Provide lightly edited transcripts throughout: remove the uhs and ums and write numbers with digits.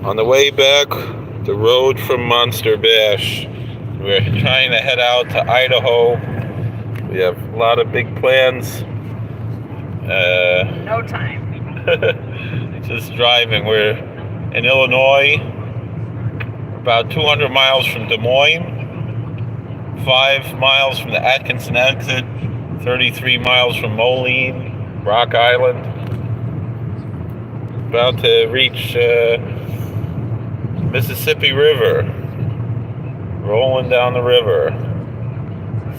On the way back, the road from Monster Bash. We're trying to head out to Idaho. We have a lot of big plans. No time. Just driving. We're in Illinois, about 200 miles from Des Moines, 5 miles from the Atkinson exit, 33 miles from Moline, Rock Island. About to reach Mississippi River, rolling down the river.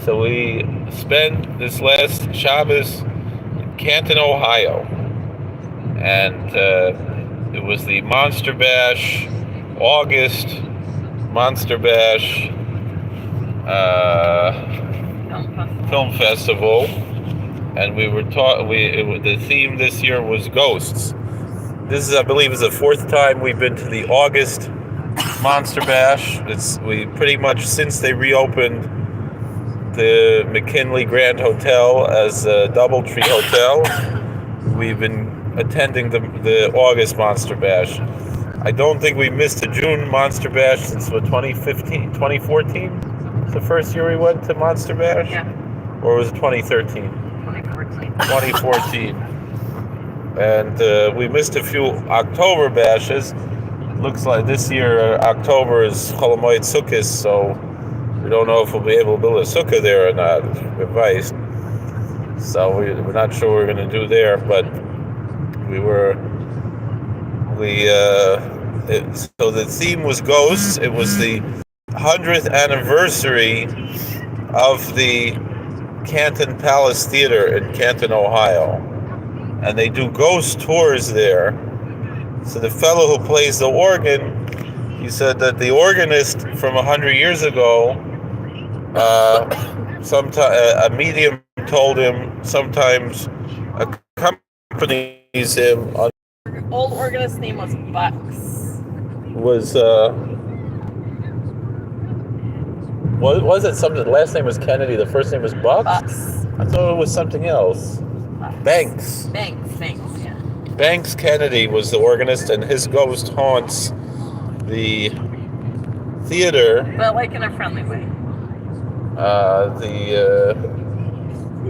So we spent this last Shabbos in Canton, Ohio, and it was the Monster Bash, August Monster Bash film festival, and we were taught. The theme this year was ghosts. This is, I believe, the fourth time we've been to the August Monster Bash. We pretty much, since they reopened the McKinley Grand Hotel as a DoubleTree Hotel, we've been attending the August Monster Bash. I don't think we missed the June Monster Bash since 2014? It's the first year we went to Monster Bash? Yeah. Or was it 2013? 2014. And we missed a few October bashes. Looks like this year October is Chol Hamoed Sukkos, so we don't know if we'll be able to build a sukkah there or not. Advice. So we're not sure what we're going to do there, but so the theme was ghosts. It was the 100th anniversary of the Canton Palace Theater in Canton, Ohio. And they do ghost tours there. So the fellow who plays the organ, he said that the organist from 100 years ago, a medium told him sometimes accompanies him on. Old organist's name was Bucks. What was it? Something. The last name was Kennedy. The first name was Bucks. I thought it was something else. Banks, yeah. Banks Kennedy was the organist, and his ghost haunts the theater. But like in a friendly way.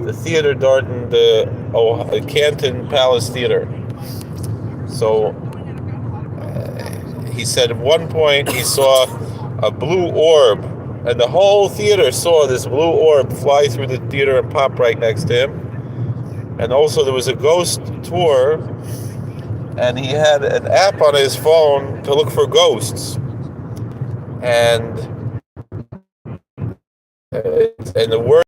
The theater Darton, the Canton Palace Theater. So he said at one point he saw a blue orb, and the whole theater saw this blue orb fly through the theater and pop right next to him. And also there was a ghost tour, and he had an app on his phone to look for ghosts. And the word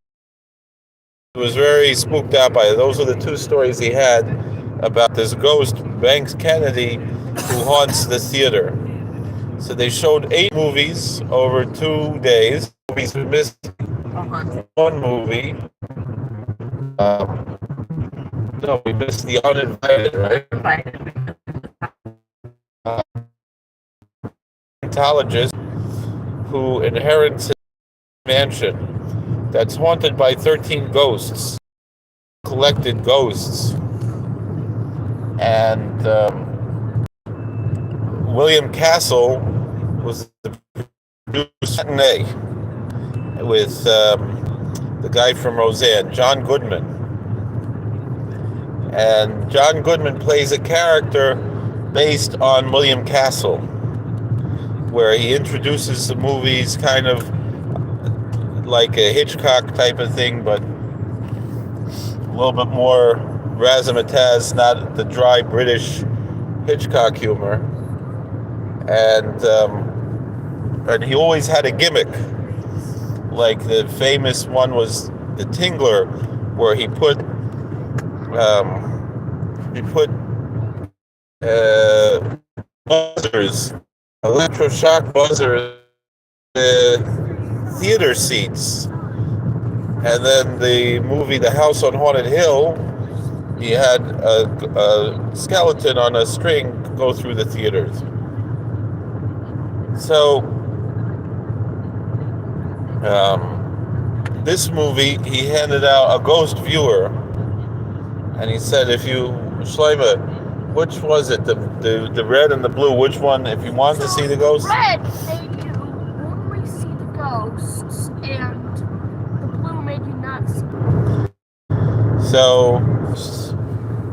was very spooked out by it. Those are the two stories he had about this ghost, Banks Kennedy, who haunts the theater. So they showed 8 movies over 2 days. We missed one movie. No, we missed The Uninvited, right? Paleontologist who inherits his mansion that's haunted by 13 ghosts, collected ghosts. And William Castle was the producer with the guy from Roseanne, John Goodman. And John Goodman plays a character based on William Castle, where he introduces the movies kind of like a Hitchcock type of thing, but a little bit more razzmatazz, not the dry British Hitchcock humor. And he always had a gimmick. Like the famous one was The Tingler, where he put buzzers, electroshock buzzers, theater seats. And then the movie The House on Haunted Hill, he had a skeleton on a string go through the theaters. So this movie, he handed out a ghost viewer, and he said, if you, Shlomo, Which was it? The red and the blue. Which one? If you wanted to see the ghosts? Red made you only see the ghosts, and the blue made you not see. So,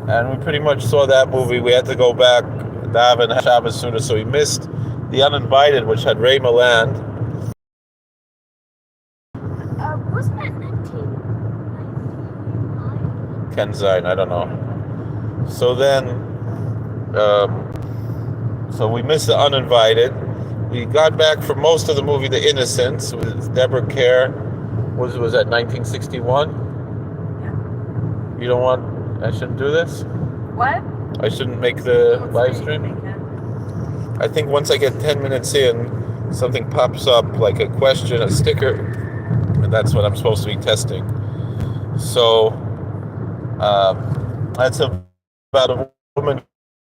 and we pretty much saw that movie. We had to go back, daven Shabbos Suda, so we missed The Uninvited, which had Ray Milland. Wasn't it 1999? Ken Zine, I don't know. So then, so we missed The Uninvited. We got back for most of the movie The Innocents with Deborah Kerr. Was that 1961? Yeah. You don't want? I shouldn't do this? What? I shouldn't make the live stream? I think once I get 10 minutes in, something pops up like a question, a sticker, and that's what I'm supposed to be testing. So that's about a woman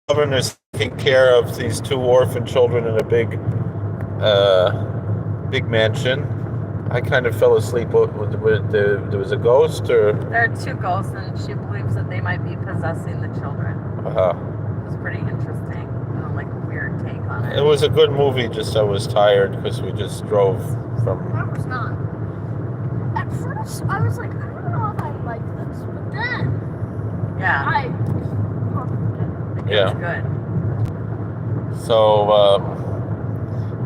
governors taking care of these two orphan children in a big mansion. I kind of fell asleep. There was a ghost, or There are two ghosts, and she believes that they might be possessing the children. It was pretty interesting. Like a weird take on it. It was a good movie. Just I was tired because we just drove from. I was not. At first, I was like, I don't know if I like this, but then Yeah. I loved it. Yeah. It's good. So,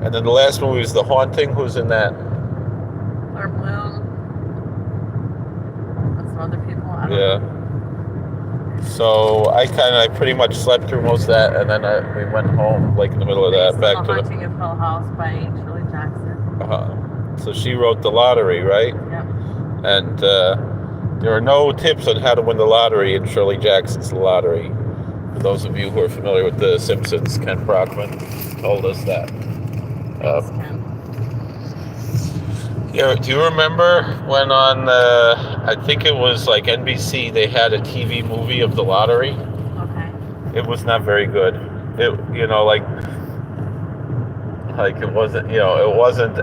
and then the last movie was The Haunting. Who's in that? Or Bloom. With some other people. I don't know. Yeah. So I pretty much slept through most of that, and then we went home like in the middle of that. Back to Haunting of Hill House by Shirley Jackson. So she wrote The Lottery, right? Yeah. And there are no tips on how to win the lottery in Shirley Jackson's The Lottery. For those of you who are familiar with The Simpsons, Ken Brockman told us that. Thanks, Ken. Yeah, do you remember when on, I think it was like NBC, they had a TV movie of the lottery? Okay. It was not very good. It, it wasn't, it wasn't,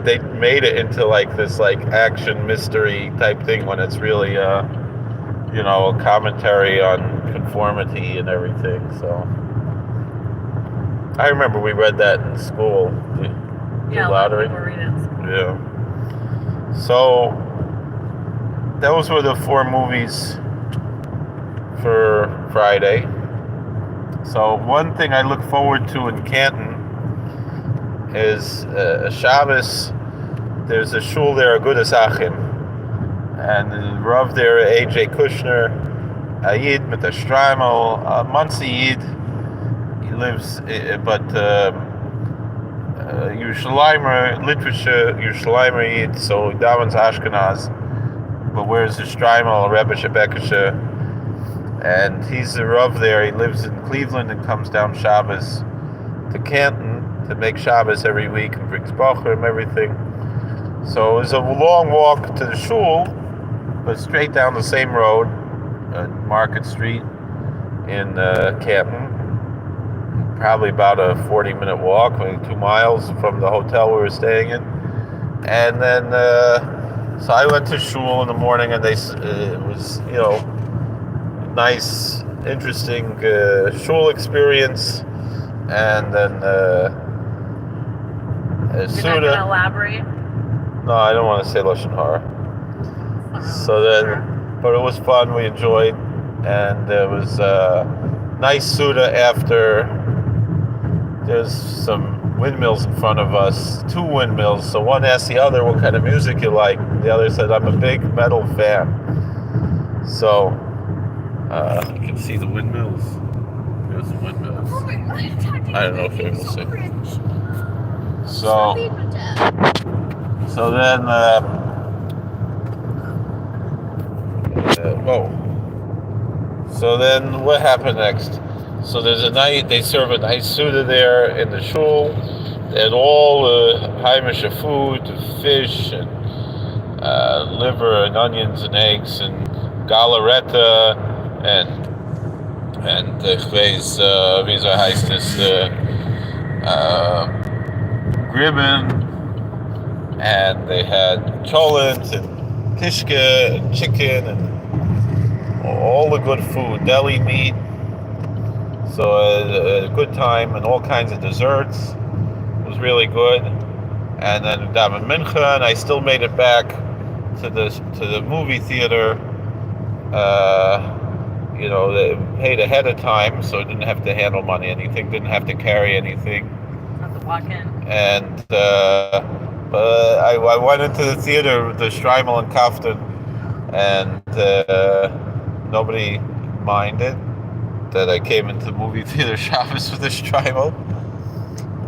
they made it into like this like action mystery type thing when it's really, a commentary on conformity and everything, so. I remember we read that in school, the lottery. A lot of people read it in school. Yeah. So, those were the 4 movies for Friday. So, one thing I look forward to in Canton is Shabbos. There's a shul there, Agudas Achim. And the Rav there, A.J. Kushner, Ayid Mitashtraimel, Muncie Yid. He lives, Yerushalaymer, literature, Yerushalaymer Yid, so Daven's Ashkenaz, but wears the Streimel, Rebbe Shebekisha, and he's the Rav there. He lives in Cleveland and comes down Shabbos to Canton to make Shabbos every week and brings Bacher and everything. So it was a long walk to the shul, but straight down the same road, Market Street in Canton. Probably about a 40-minute walk, maybe 2 miles from the hotel we were staying in. And then, so I went to shul in the morning, and it was, nice, interesting shul experience. And then, You're not Suda. going to elaborate? No, I don't want to say Lashon Hara. So then, but it was fun. We enjoyed, and there was nice Suda after. There's some windmills in front of us, 2 windmills. So one asked the other what kind of music you like. The other said, I'm a big metal fan. So you can see the windmills. There's the windmills. I don't know if they're able to see. So then, so then what happened next? So there's a night, they serve a nice Suda there in the shul. They had all Heimische food, fish and liver and onions and eggs and galaretta and ich weiß, wie so heißt es, Gribben, and they had cholent and kishke and chicken and all the good food, deli meat. So a good time and all kinds of desserts. It was really good. And then Daven Mincha, and I still made it back to the movie theater. They paid ahead of time, so I didn't have to handle money, anything, didn't have to carry anything. Have to walk in. And I went into the theater, the Streimel and Kaftan, and nobody minded that I came into the movie theater Shabbos with the Streimel.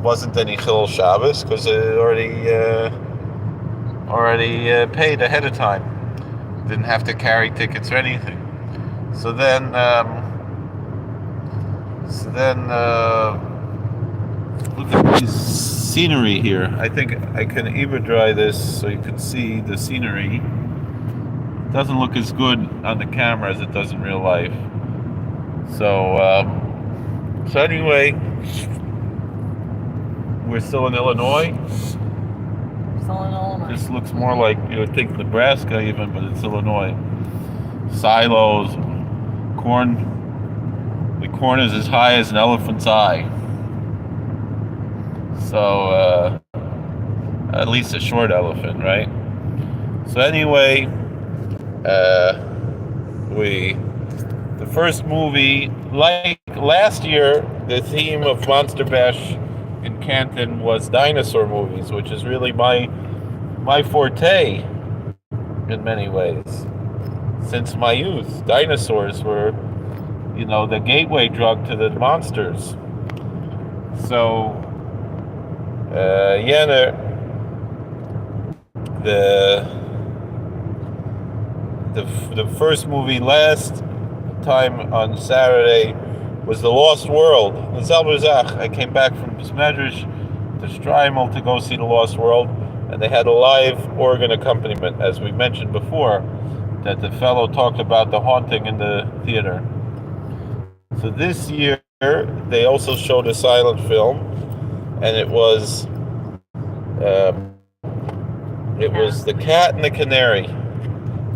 Wasn't any Chilul Shabbos because I already paid ahead of time. Didn't have to carry tickets or anything. So then look at this scenery here. I think I can even dry this so you can see the scenery. It doesn't look as good on the camera as it does in real life. So anyway, we're still in Illinois. This looks more like, you would think Nebraska even, but it's Illinois. Silos, corn. The corn is as high as an elephant's eye. So, at least a short elephant, right? So anyway, the first movie, like last year, the theme of Monster Bash in Canton was dinosaur movies, which is really my forte in many ways. Since my youth, dinosaurs were, the gateway drug to the monsters. So, the first movie last time on Saturday was The Lost World. I came back from Medrash to Streimel to go see The Lost World, and they had a live organ accompaniment, as we mentioned before, that the fellow talked about the haunting in the theater. So this year, they also showed a silent film, and it was The Cat and the Canary,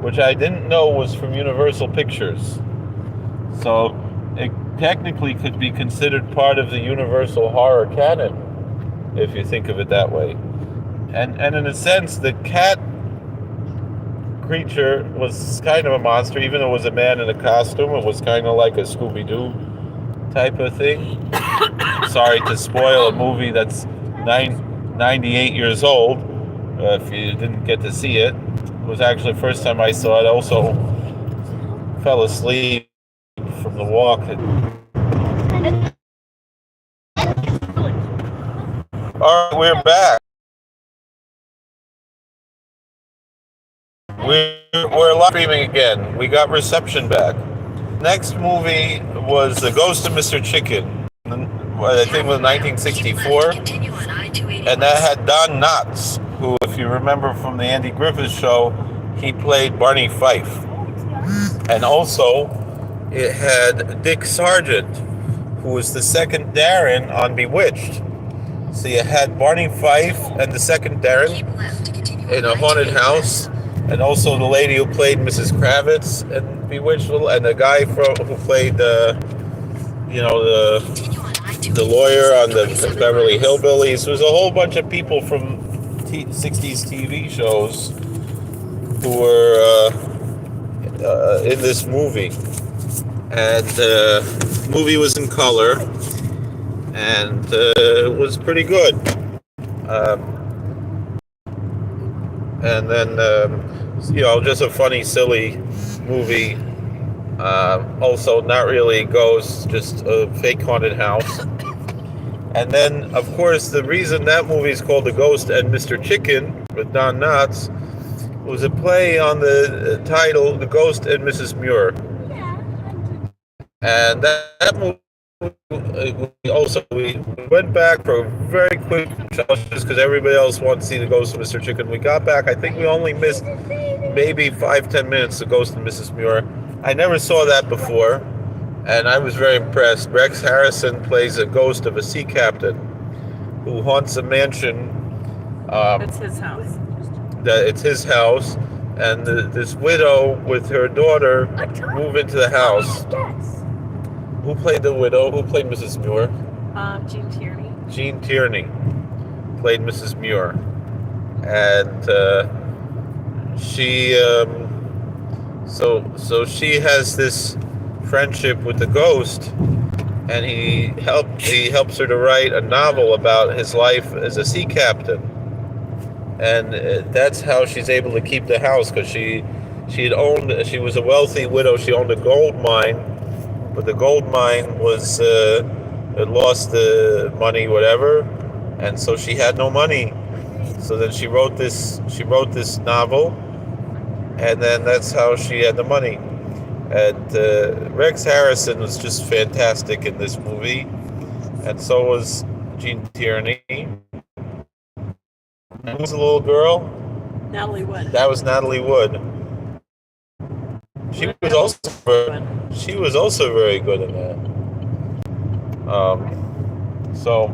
which I didn't know was from Universal Pictures. So it technically could be considered part of the Universal horror canon, if you think of it that way. And in a sense, the cat creature was kind of a monster, even though it was a man in a costume. It was kind of like a Scooby-Doo type of thing. Sorry to spoil a movie that's 98 years old, if you didn't get to see it. It was actually the first time I saw it. I also fell asleep from the walk. All right, we're back. We're live streaming again. We got reception back. Next movie was The Ghost of Mr. Chicken. I think it was 1964. And that had Don Knotts, who, if you remember from the Andy Griffith show, he played Barney Fife. And also, it had Dick Sargent, who was the second Darren on Bewitched. So you had Barney Fife and the second Darren in a haunted house, and also the lady who played Mrs. Kravitz and Bewitched, and the guy who played the lawyer on the Beverly Hillbillies. There was a whole bunch of people from 60s TV shows who were in this movie. And the movie was in color, and it was pretty good. And then, just a funny, silly movie. Also, not really ghosts, just a fake haunted house. And then, of course, the reason that movie is called The Ghost and Mr. Chicken with Don Knotts was a play on the title The Ghost and Mrs. Muir. And that movie, we went back for a very quick just because everybody else wanted to see The Ghost of Mr. Chicken. We got back, I think we only missed maybe 5-10 minutes, The Ghost and Mrs. Muir. I never saw that before, and I was very impressed. Rex Harrison plays a ghost of a sea captain who haunts a mansion. It's his house. It's his house, and this widow with her daughter move into the house. Who played the widow? Who played Mrs. Muir? Jean Tierney. Jean Tierney played Mrs. Muir, and she so she has this friendship with the ghost, and he helps her to write a novel about his life as a sea captain, and that's how she's able to keep the house, because she was a wealthy widow. She owned a gold mine, but the gold mine was it lost the money, whatever, and so she had no money. So then she wrote this novel, and then that's how she had the money. And Rex Harrison was just fantastic in this movie, and so was Jean Tierney. Who was the little girl? Natalie Wood. That was Natalie Wood. She was also very good in that. So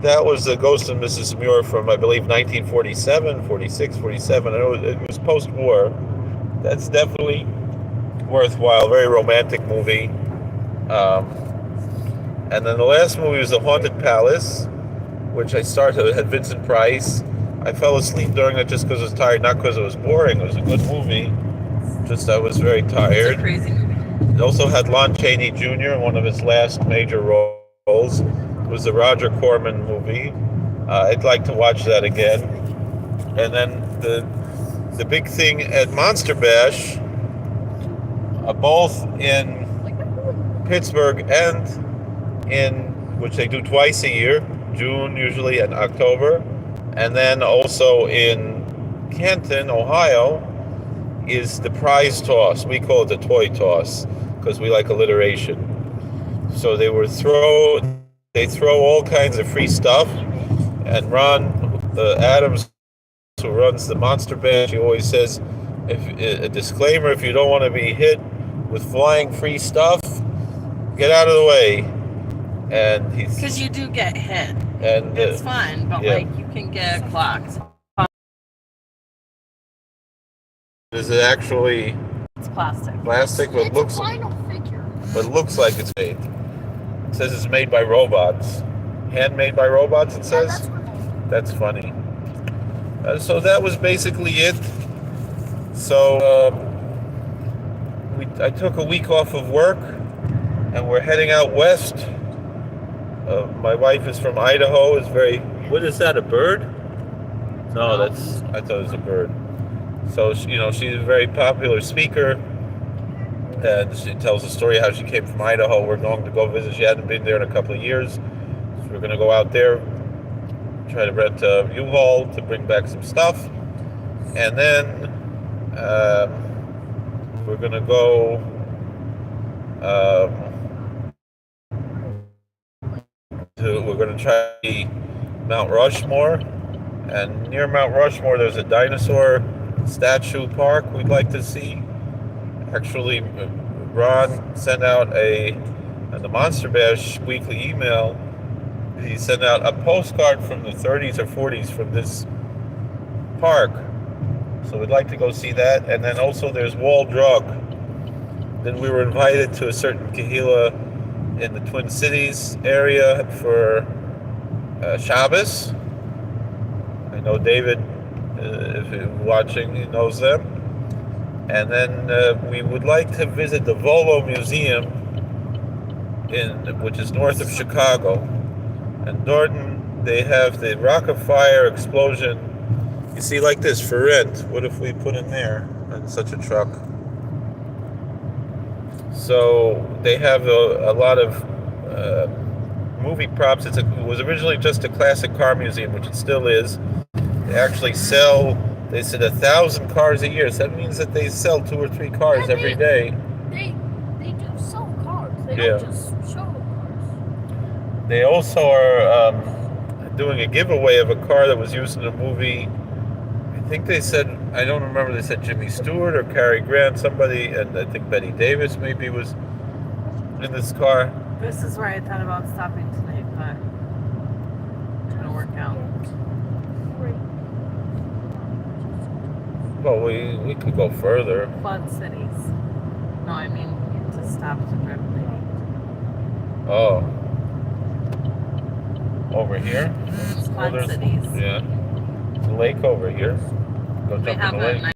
that was The Ghost of Mrs. Muir from, I believe, 1947, 46, 47. It was post-war. That's definitely worthwhile. Very romantic movie. And then the last movie was The Haunted Palace, which I started. It had Vincent Price. I fell asleep during it just because I was tired, not because it was boring. It was a good movie. Just I was very tired. It's a crazy movie. It also had Lon Chaney Jr. in one of his last major roles. It was the Roger Corman movie. I'd like to watch that again. And then the big thing at Monster Bash, both in Pittsburgh and which they do twice a year, June usually and October, and then also in Canton, Ohio, is the prize toss. We call it the toy toss because we like alliteration. So they throw all kinds of free stuff, and Ron Adams, who runs the Monster Bash, he always says, a disclaimer: if you don't want to be hit with flying free stuff, get out of the way. And because you do get hit, and it's fine, but like you can get clocked. Is it actually? It's plastic. Plastic, but it's looks. A final figure. But looks like it's made. It says it's made by robots, handmade by robots. It says. That's funny. So that was basically it. So I took a week off of work, and we're heading out west. My wife is from Idaho. What is that? A bird? No, I thought it was a bird. So she's a very popular speaker, and she tells a story how she came from Idaho. We're going to go visit. She hadn't been there in a couple of years, so we're going to go out there, try to rent a U-Haul to bring back some stuff, and then we're going to go. We're going to try Mount Rushmore, and near Mount Rushmore there's a dinosaur statue park we'd like to see. Actually, Ron sent out the Monster Bash weekly email. He sent out a postcard from the 30s or 40s from this park. So we'd like to go see that. And then also there's Wall Drug. Then we were invited to a certain kahila in the Twin Cities area for Shabbos. I know David, if you're watching, he knows them. And then we would like to visit the Volo Museum, which is north of Chicago. And Dorton, they have the Rock of Fire explosion. You see, like this, for rent. What if we put in there in such a truck? So they have a lot of movie props. It was originally just a classic car museum, which it still is. They actually sell, they said 1,000 cars a year. So that means that they sell 2 or 3 cars every day. They do sell cars. They don't just show cars. They also are doing a giveaway of a car that was used in a movie. I think they said, I don't remember, they said Jimmy Stewart or Cary Grant, somebody, and I think Betty Davis maybe was in this car. This is where I thought about stopping tonight, but it's gonna work out. Well, we could go further. Quad cities. No, I mean to stop to drive lady. Oh. Over here? Fun cities. Yeah. There's a lake over here. Go We jump have in the a lake. nice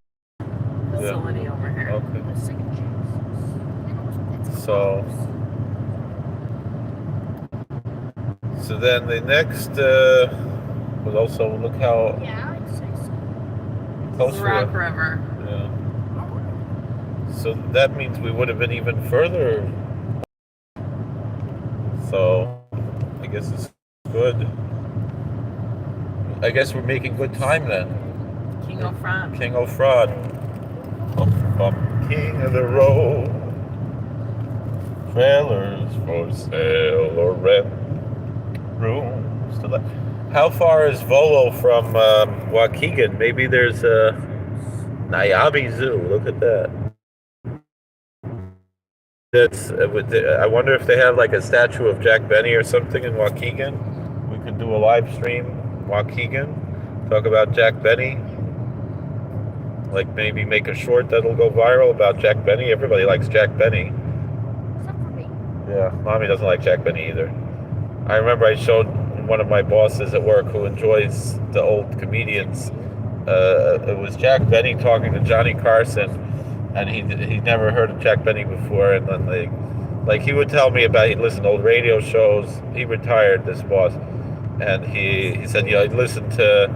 facility over here. Okay. So then the next was also look how Yeah, I'd say so. close This is we Rock are. River. Yeah. So that means we would have been even further. So I guess it's good. I guess we're making good time then. King of France. King of Fraud. King of the road. Trailers for sale or rent. Rooms to let. How far is Volo from Waukegan? Maybe there's a Nairobi Zoo. Look at that. That's. I wonder if they have like a statue of Jack Benny or something in Waukegan. We could do a live stream, Waukegan, talk about Jack Benny. Like maybe make a short that'll go viral about Jack Benny. Everybody likes Jack Benny. Except for me. Yeah, Mommy doesn't like Jack Benny either. I remember I showed one of my bosses at work who enjoys the old comedians. It was Jack Benny talking to Johnny Carson, and he'd never heard of Jack Benny before, and then like he would tell me about he'd listen to old radio shows. He retired, this boss, and he said he'd listen to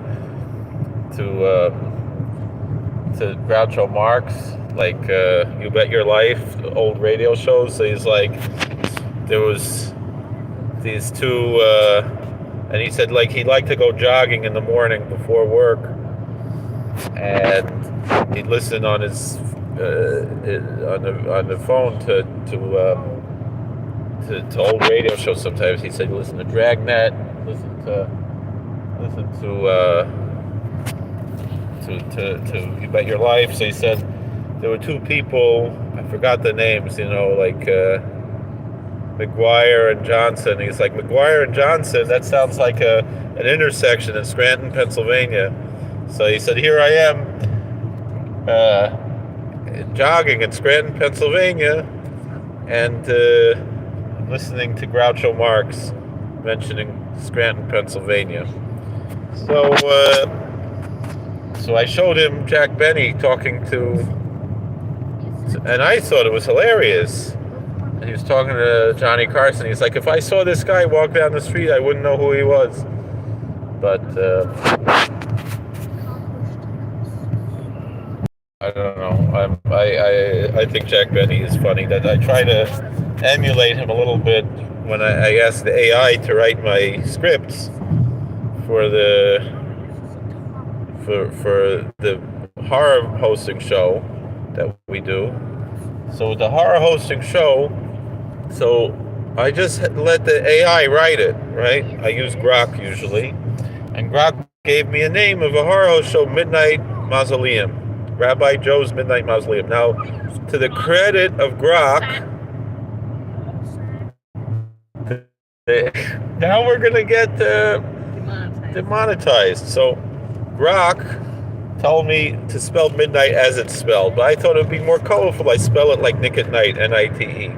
Groucho Marx, like You Bet Your Life, old radio shows. So he's like, there was these two, and he said like he'd like to go jogging in the morning before work, and he'd listen on his on the phone to old radio shows. Sometimes he said listen to Dragnet, listen to You Bet Your Life. So he said there were two people, I forgot the names, like McGuire and Johnson. He's like, McGuire and Johnson, that sounds like an intersection in Scranton, Pennsylvania. So he said, here I am jogging in Scranton, Pennsylvania, and listening to Groucho Marx mentioning Scranton, Pennsylvania. So I showed him Jack Benny talking to, and I thought it was hilarious. And he was talking to Johnny Carson. He's like, if I saw this guy walk down the street, I wouldn't know who he was. But I don't know. I think Jack Benny is funny. That I try to emulate him a little bit when I ask the AI to write my scripts for the horror hosting show that we do. So the horror hosting show, so I just let the AI write it, right? I use Grok usually, and Grok gave me a name of a horror host show, Midnight Mausoleum, Rabbi Joe's Midnight Mausoleum. Now, to the credit of Grok, now we're gonna get demonetized. So Grok told me to spell midnight as it's spelled, but I thought it would be more colorful. I spell it like Nick at Night, Nite.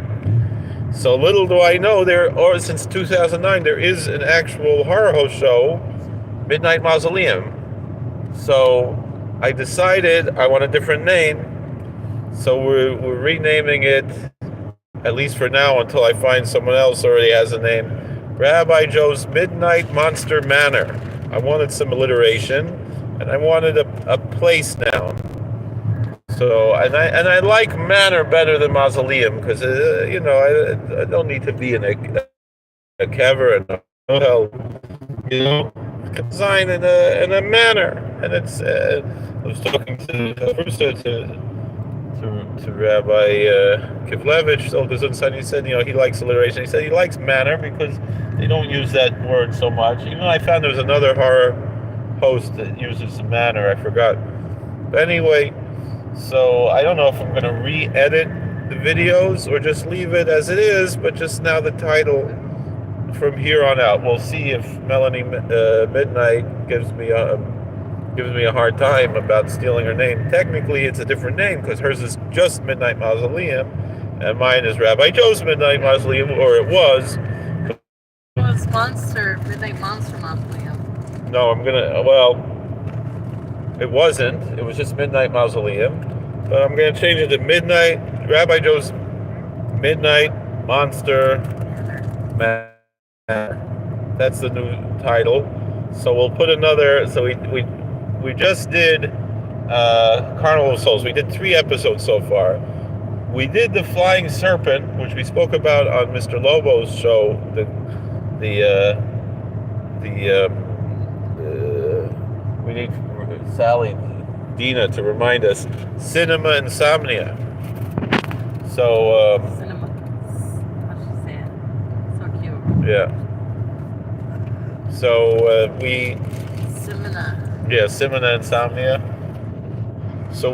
So little do I know, since 2009, there is an actual horror host show, Midnight Mausoleum. So I decided I want a different name. So we're renaming it, at least for now, until I find someone else who already has a name, Rabbi Joe's Midnight Monster Manor. I wanted some alliteration, and I wanted a place noun. So, and I like manor better than mausoleum, because I don't need to be in a cavern, a hotel, design in a manor. And it's I was talking to Rabbi Kivlevich, and he said, he likes alliteration. He said he likes manor because they don't use that word so much. I found there was another horror host that uses manor. I forgot. But anyway, so I don't know if I'm going to re-edit the videos or just leave it as it is, but just now the title from here on out. We'll see if Melanie Midnight gives me a hard time about stealing her name. Technically, it's a different name because hers is just Midnight Mausoleum, And mine is Rabbi Joe's Midnight Mausoleum, or it was. It was Midnight Monster Mausoleum. No, it wasn't. It was just Midnight Mausoleum. But I'm going to change it to Rabbi Joe's Midnight Monster Man. That's the new title. So we'll put another. So we just did Carnival of Souls. We did 3 episodes so far. We did the Flying Serpent, which we spoke about on Mr. Lobo's show. We need Sally Dina to remind us. Cinema Insomnia. So. Cinema. How'd she say it? So cute. Yeah. So Simona. Yeah, Simona Insomnia. So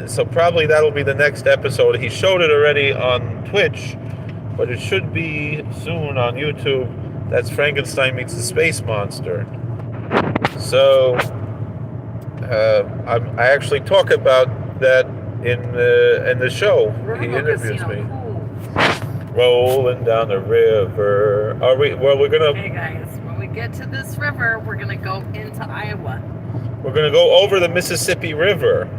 so probably that'll be the next episode. He showed it already on Twitch, but it should be soon on YouTube. That's Frankenstein Meets the Space Monster. So I actually talk about that in the show. He interviews me. Rolling down the river. We're gonna. Hey guys, when we get to this river, we're gonna go into Iowa. We're gonna go over the Mississippi River.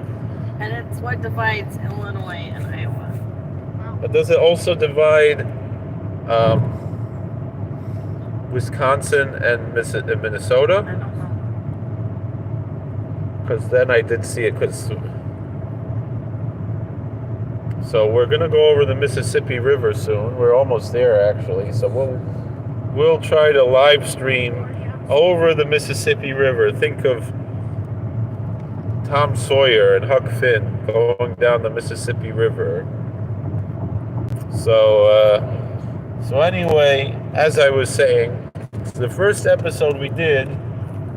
And it's what divides Illinois and Iowa. But does it also divide Wisconsin and Minnesota? I don't know. Because then I did see it. So we're gonna go over the Mississippi River soon. We're almost there actually. So we'll try to live stream over the Mississippi River. Think of Tom Sawyer and Huck Finn going down the Mississippi River. So anyway, as I was saying, the first episode we did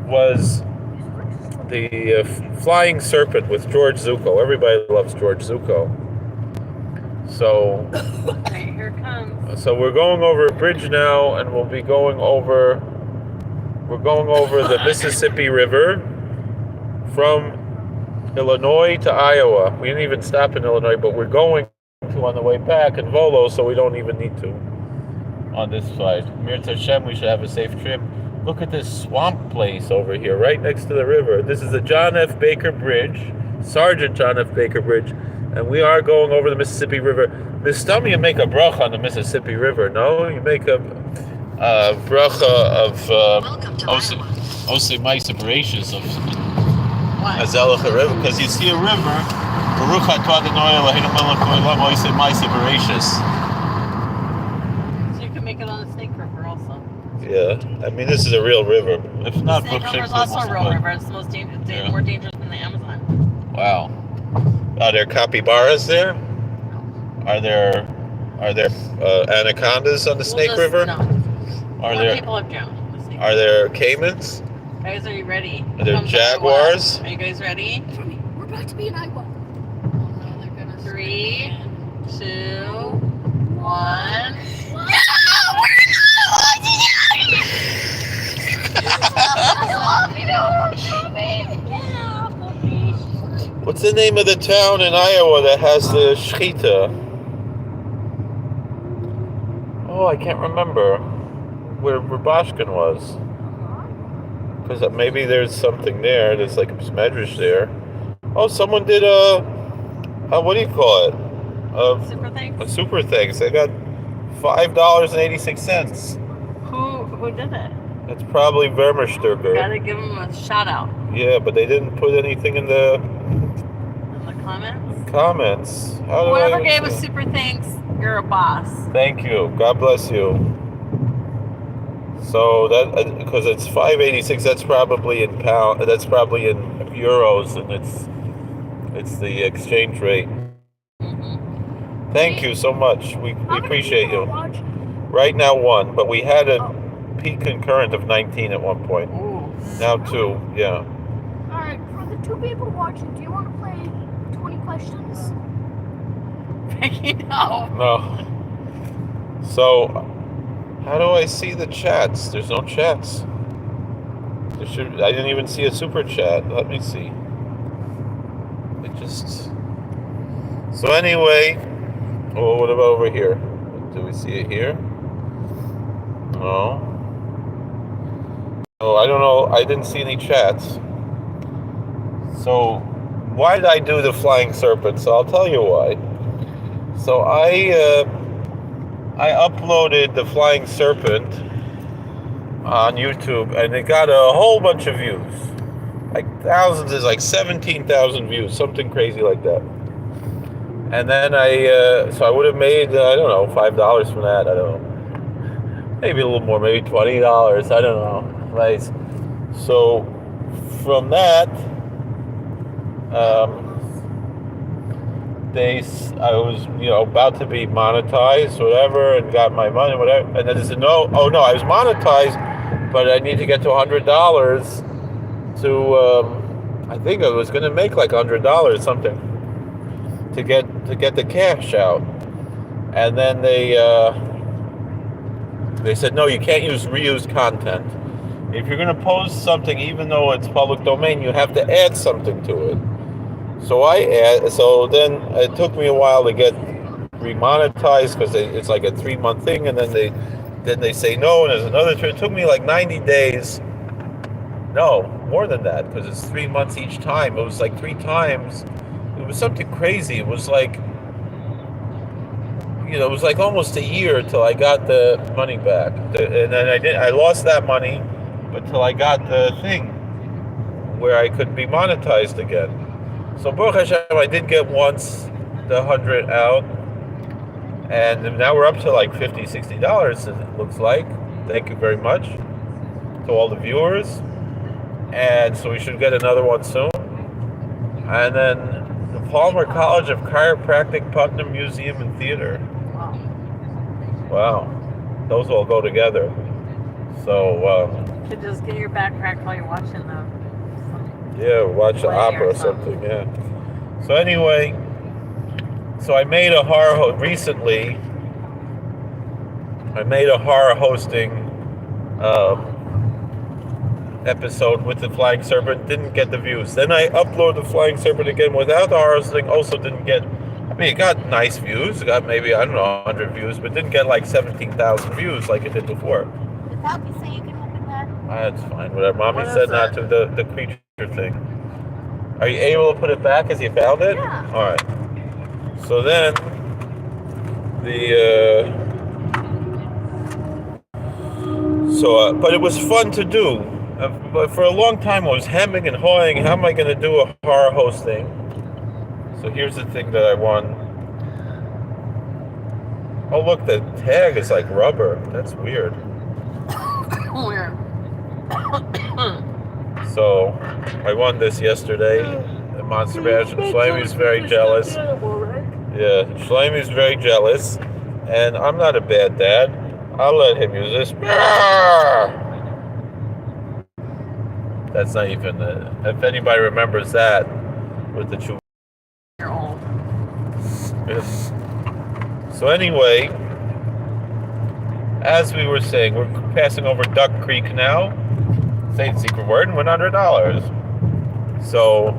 was the Flying Serpent with George Zucco. Everybody loves George Zucco. So, okay, here it comes. So we're going over a bridge now, and we're going over the Mississippi River from Illinois to Iowa. We didn't even stop in Illinois, but we're going to on the way back in Volo, so we don't even need to on this side. Mirz Hashem, we should have a safe trip. Look at this swamp place over here, right next to the river. This is the John F. Baker Bridge, Sergeant John F. Baker Bridge, and we are going over the Mississippi River. This time you make a bracha on the Mississippi River, no? You make a bracha of Osei Maisa Bereshis of Azelach River, because you see a river, Baruch Atah Adonai Eloheinu melech haolam Osei Maisa Bereshis. So you can make it on the Snake River also. Yeah, I mean this is a real river. If not, the Snake River is also a real river. It's the most dangerous, more dangerous than the Amazon. Wow. Are there capybaras there? Are there anacondas on the Snake River? No. People have drowned. Are there caimans? Guys, are you ready? Are there jaguars? Are you guys ready? We're about to be in Iowa. 3, 2, 1. What's the name of the town in Iowa that has the shechita? Oh, I can't remember where Bashkin was. Because maybe there's something there. There's like a medrash there. Oh, someone did what do you call it? Super thanks. A super thanks. They got $5.86. Who did it? It's probably Vermersturger. Gotta give him a shout out. Yeah, but they didn't put anything in the comments. Whoever gave us super thanks, you're a boss. Thank you. God bless you. So that because it's 586, that's probably in pound. That's probably in euros, and it's the exchange rate. Mm-hmm. Thank you so much. We appreciate you. Right now 1, but we had a peak concurrent of 19 at one point. Ooh. Now 2. Yeah. All right, for the 2 people watching, do you want to play 20 questions? No. No. So, how do I see the chats? There's no chats. I didn't even see a super chat. Let me see. So anyway, Well, what about over here? Do we see it here? No. Oh, I don't know. I didn't see any chats. So, why did I do the flying serpent? So I'll tell you why. So I uploaded the flying serpent on YouTube, and it got a whole bunch of views, like thousands. It's like 17,000 views, something crazy like that. And then so I would have made I don't know, $5 from that. I don't know, maybe a little more, maybe $20. I don't know. Right. So from that, I was about to be monetized, whatever, and got my money, whatever. And then they said no. Oh no, I was monetized, but I need to get to $100 to. I think I was going to make like $100 something to get the cash out. And then they said no, you can't use reused content. If you're going to post something, even though it's public domain, you have to add something to it. So then it took me a while to get remonetized because it's like a 3-month thing, and then they say no, and there's another. It took me like 90 days. No, more than that, because it's 3 months each time. It was like 3 times. It was something crazy. It was like, it was like almost a year till I got the money back, and then I lost that money, but till I got the thing where I could be monetized again. So Baruch Hashem, I did get once the 100 out, and now we're up to like $50, $60. It looks like. Thank you very much to all the viewers, and so we should get another one soon. And then the Palmer College of Chiropractic, Putnam Museum and Theater. Wow, those all go together. So you could just get your back cracked while you're watching them. Yeah, watch the opera or something, yeah. So anyway, so I made a horror recently. I made a horror hosting episode with the Flying Serpent, didn't get the views. Then I uploaded the Flying Serpent again without the horror hosting, also didn't get, it got nice views. It got maybe, 100 views, but didn't get like 17,000 views like it did before. Did Poppy say you can open that? That's fine, whatever. Mommy said not to, the creature thing. Are you able to put it back as you found it? Yeah. All right. So then but it was fun to do. But for a long time I was hemming and hawing. How am I going to do a horror hosting? So here's the thing that I won. Oh look, the tag is like rubber. That's weird. Weird. So I won this yesterday. The Monster Bash. Shlomi's very jealous. Yeah, Shlomi's very jealous, and I'm not a bad dad. I'll let him use this. That's not even. If anybody remembers that with the chew. You're old. Yes. So anyway, as we were saying, we're passing over Duck Creek now. Say the secret word and win $100. So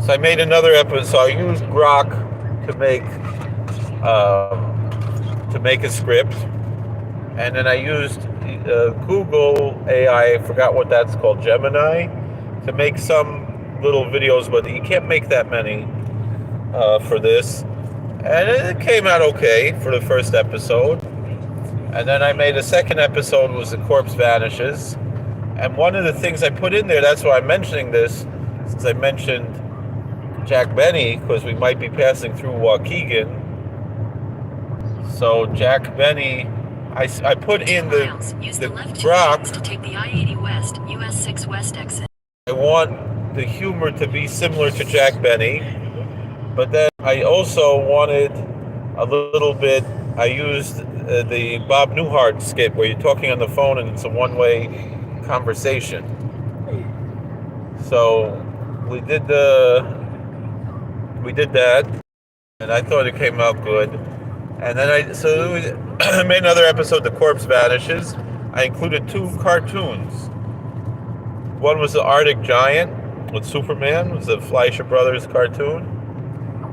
so I made another episode. So I used Grok to make a script, and then I used Google AI. I forgot what that's called, Gemini, to make some little videos, but you can't make that many for this. And it came out okay for the first episode. And then I made a second episode, was The Corpse Vanishes. And one of the things I put in there, that's why I'm mentioning this, since I mentioned Jack Benny, because we might be passing through Waukegan. So Jack Benny, I put in the Grok to take the I-80 West, US 6 West exit. I want the humor to be similar to Jack Benny, but then I also wanted a little bit, I used the Bob Newhart skit where you're talking on the phone and it's a one-way conversation. So we did that, and I thought it came out good. And then I made another episode, The Corpse Vanishes. I included 2 cartoons. One was the Arctic Giant, With Superman? Was the Fleischer Brothers cartoon?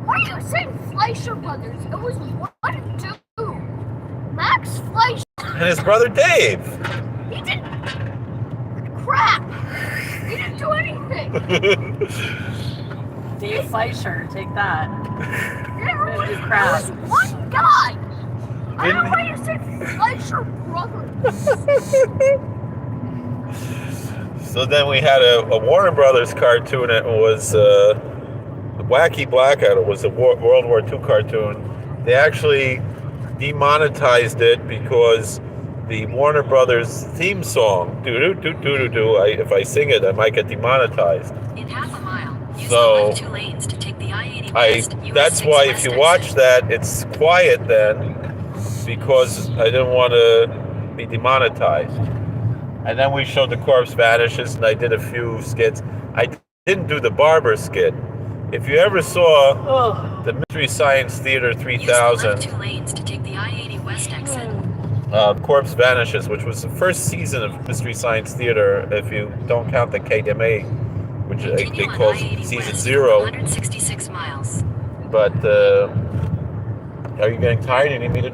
Why are you saying Fleischer Brothers? It was 1 and 2. Max Fleischer. And his brother Dave. He didn't. Crap. He didn't do anything. Dave Fleischer, take that. There was, do crap. there was one guy. I don't know why you said Fleischer Brothers. So then we had a Warner Brothers cartoon. It was Wacky Blackout. It was a World War II cartoon. They actually demonetized it because the Warner Brothers theme song, do-do-do-do-do-do, if I sing it, I might get demonetized. In half a mile, use So, the left 2 lanes to take the I-80 West, US that's 6 why West if you exit. watch that, it's quiet then, because I didn't want to be demonetized. And then we showed The Corpse Vanishes, and I did a few skits. I didn't do the barber skit. If you ever saw the Mystery Science Theater Use the 3000, left 2 lanes to take the I-80 West exit. Corpse Vanishes, which was the first season of Mystery Science Theater, if you don't count the KMA, which they Continue on call I-80 season West, 0. 166 miles. But are you getting tired? You need me to